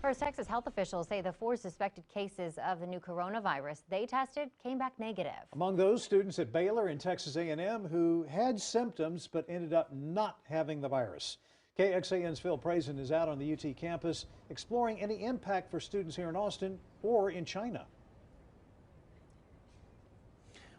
First, Texas health officials say the 4 suspected cases of the new coronavirus they tested came back negative. Among those, students at Baylor and Texas A&M who had symptoms but ended up not having the virus. KXAN's Phil Prazan is out on the UT campus exploring any impact for students here in Austin or in China.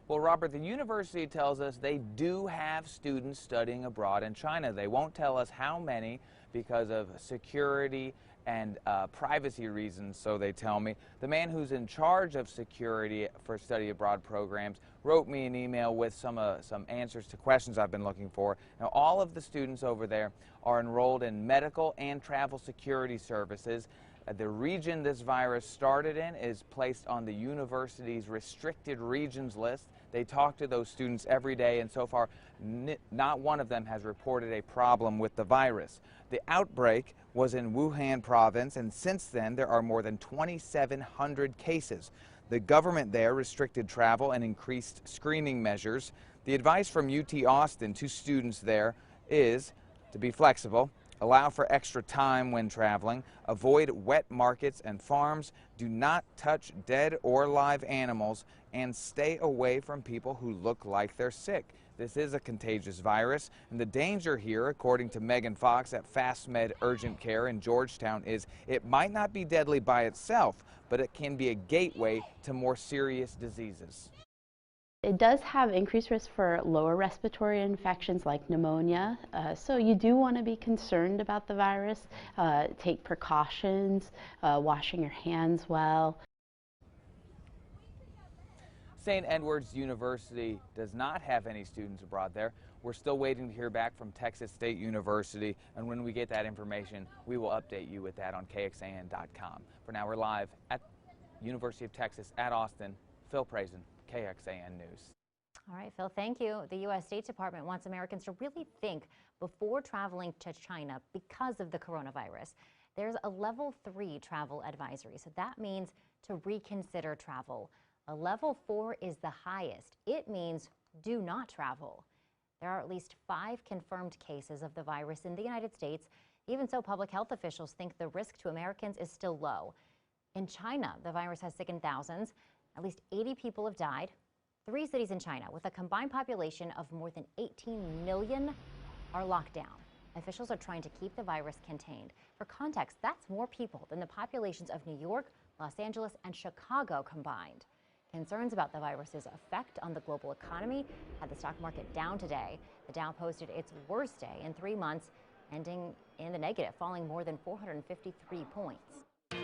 Well, Robert, the university tells us they do have students studying abroad in China. They won't tell us how many because of security and privacy reasons, so they tell me. The man who's in charge of security for study abroad programs wrote me an email with some answers to questions I've been looking for. Now, all of the students over there are enrolled in medical and travel security services. The region this virus started in is placed on the university's restricted regions list. They talk to those students every day, and so far, not one of them has reported a problem with the virus. The outbreak was in Wuhan province, and since then, there are more than 2,700 cases. The government there restricted travel and increased screening measures. The advice from UT Austin to students there is to be flexible, allow for extra time when traveling, avoid wet markets and farms, do not touch dead or live animals, and stay away from people who look like they're sick. This is a contagious virus, and the danger here, according to Megan Fox at FastMed Urgent Care in Georgetown, is it might not be deadly by itself, but it can be a gateway to more serious diseases. It does have increased risk for lower respiratory infections like pneumonia, so you do want to be concerned about the virus. Take precautions, washing your hands well. St. Edward's University does not have any students abroad there. We're still waiting to hear back from Texas State University, and when we get that information, we will update you with that on KXAN.com. For now, we're live at University of Texas at Austin. Phil Prazan, KXAN News. All right, Phil, thank you. The U.S. State Department wants Americans to really think before traveling to China because of the coronavirus. There's a level 3 travel advisory, so that means to reconsider travel. A level 4 is the highest. It means do not travel. There are at least 5 confirmed cases of the virus in the United States. Even so, public health officials think the risk to Americans is still low. In China, the virus has sickened thousands. At least 80 people have died. 3 cities in China with a combined population of more than 18 million are locked down. Officials are trying to keep the virus contained. For context, that's more people than the populations of New York, Los Angeles, and Chicago combined. Concerns about the virus's effect on the global economy had the stock market down today. The Dow posted its worst day in 3 months, ending in the negative, falling more than 453 points.